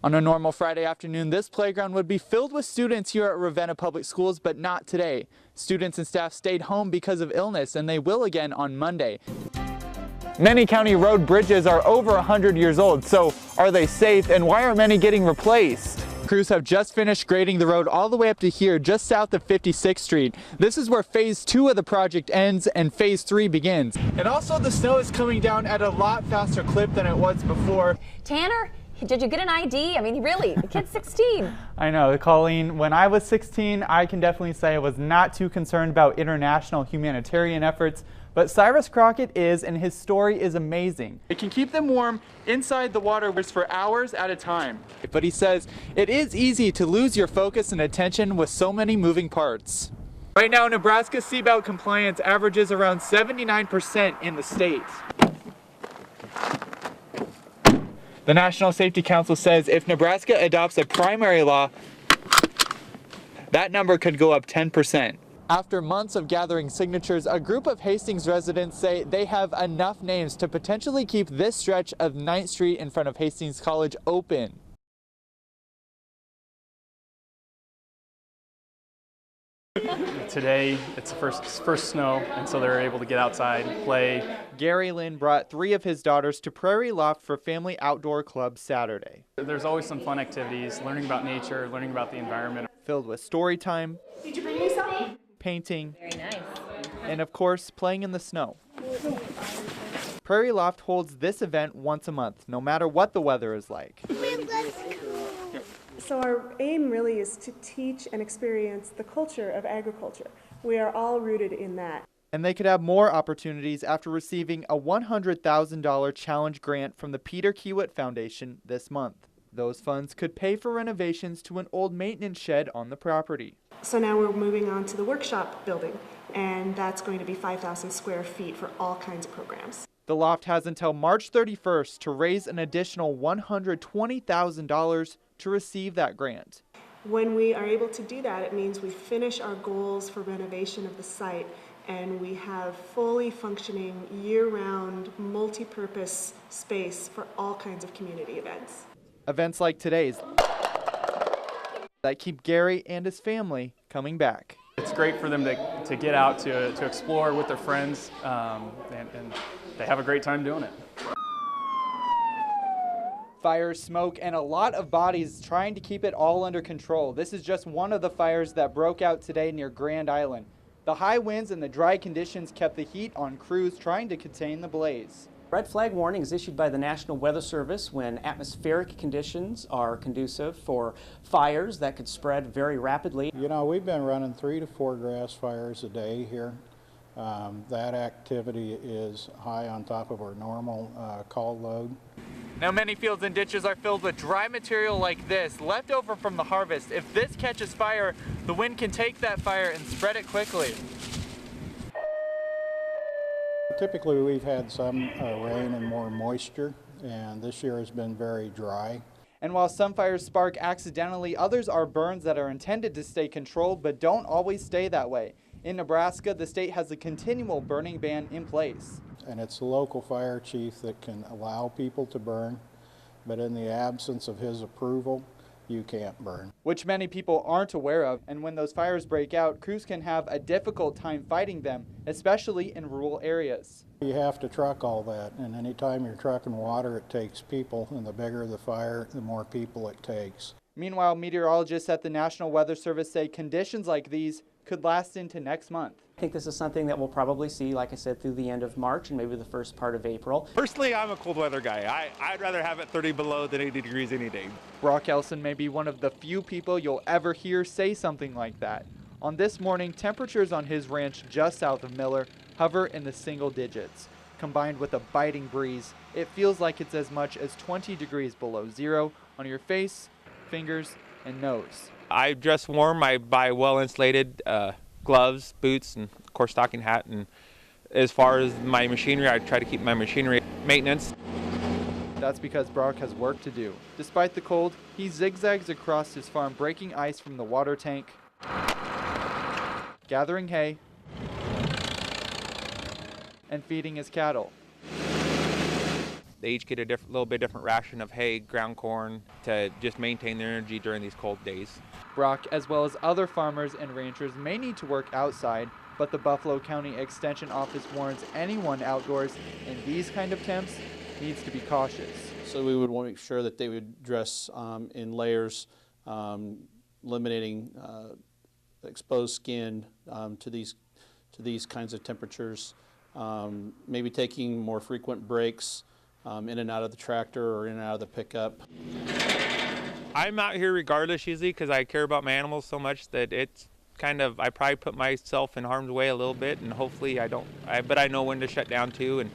On a normal Friday afternoon, this playground would be filled with students here at Ravenna Public Schools, but not today. Students and staff stayed home because of illness, and they will again on Monday. Many county road bridges are over 100 years old, so are they safe, and why are many getting replaced? Crews have just finished grading the road all the way up to here, just south of 56th Street. This is where phase 2 of the project ends and phase 3 begins. And also the snow is coming down at a lot faster clip than it was before. Tanner, did you get an ID? I mean, really, the kid's 16. I know, Colleen, when I was 16, I can definitely say I was not too concerned about international humanitarian efforts, but Cyrus Crockett is, and his story is amazing. It can keep them warm inside the water for hours at a time. But he says it is easy to lose your focus and attention with so many moving parts. Right now, Nebraska's seatbelt compliance averages around 79% in the state. The National Safety Council says if Nebraska adopts a primary law, that number could go up 10%. After months of gathering signatures, a group of Hastings residents say they have enough names to potentially keep this stretch of 9th Street in front of Hastings College open. Today, it's the first snow, and so they're able to get outside and play. Gary Lynn brought 3 of his daughters to Prairie Loft for Family Outdoor Club Saturday. There's always some fun activities, learning about nature, learning about the environment. Filled with story time. Did you bring me some? Painting. Very nice. And of course, playing in the snow. Prairie Loft holds this event once a month, no matter what the weather is like. So our aim really is to teach and experience the culture of agriculture. We are all rooted in that. And they could have more opportunities after receiving a $100,000 challenge grant from the Peter Kiewit Foundation this month. Those funds could pay for renovations to an old maintenance shed on the property. So now we're moving on to the workshop building, and that's going to be 5,000 square feet for all kinds of programs. The loft has until March 31st to raise an additional $120,000 to receive that grant. When we are able to do that, it means we finish our goals for renovation of the site, and we have fully functioning year-round multi-purpose space for all kinds of community events. Events like today's that keep Gary and his family coming back. It's great for them to get out to explore with their friends, and they have a great time doing it. Fire, smoke, and a lot of bodies trying to keep it all under control. This is just one of the fires that broke out today near Grand Island. The high winds and the dry conditions kept the heat on crews trying to contain the blaze. Red flag warning is issued by the National Weather Service when atmospheric conditions are conducive for fires that could spread very rapidly. You know, we've been running 3 to 4 grass fires a day here. That activity is high on top of our normal call load. Now many fields and ditches are filled with dry material like this, left over from the harvest. If this catches fire, the wind can take that fire and spread it quickly. Typically we've had some rain and more moisture, and this year has been very dry. And while some fires spark accidentally, others are burns that are intended to stay controlled but don't always stay that way. In Nebraska, the state has a continual burning ban in place. And it's the local fire chief that can allow people to burn, but in the absence of his approval, you can't burn. Which many people aren't aware of, and when those fires break out, crews can have a difficult time fighting them, especially in rural areas. You have to truck all that, and anytime you're trucking water, it takes people, and the bigger the fire, the more people it takes. Meanwhile, meteorologists at the National Weather Service say conditions like these could last into next month. I think this is something that we'll probably see, like I said, through the end of March and maybe the first part of April. Personally, I'm a cold weather guy. I'd rather have it 30 below than 80 degrees any day. Brock Elson may be one of the few people you'll ever hear say something like that. On this morning, temperatures on his ranch just south of Miller hover in the single digits. Combined with a biting breeze, it feels like it's as much as 20 degrees below zero on your face, fingers, and nose. I dress warm. I buy well-insulated gloves, boots, and of course stocking hat. And as far as my machinery, I try to keep my machinery maintenance. That's because Brock has work to do. Despite the cold, he zigzags across his farm breaking ice from the water tank, gathering hay, and feeding his cattle. They each get a little bit different ration of hay, ground corn, to just maintain their energy during these cold days. Brock, as well as other farmers and ranchers, may need to work outside, but the Buffalo County Extension Office warns anyone outdoors in these kind of temps needs to be cautious. So we would want to make sure that they would dress in layers, eliminating exposed skin to these kinds of temperatures, maybe taking more frequent breaks in and out of the tractor or in and out of the pickup. I'm out here regardless usually because I care about my animals so much that it's I probably put myself in harm's way a little bit, and hopefully I don't, but I know when to shut down too. And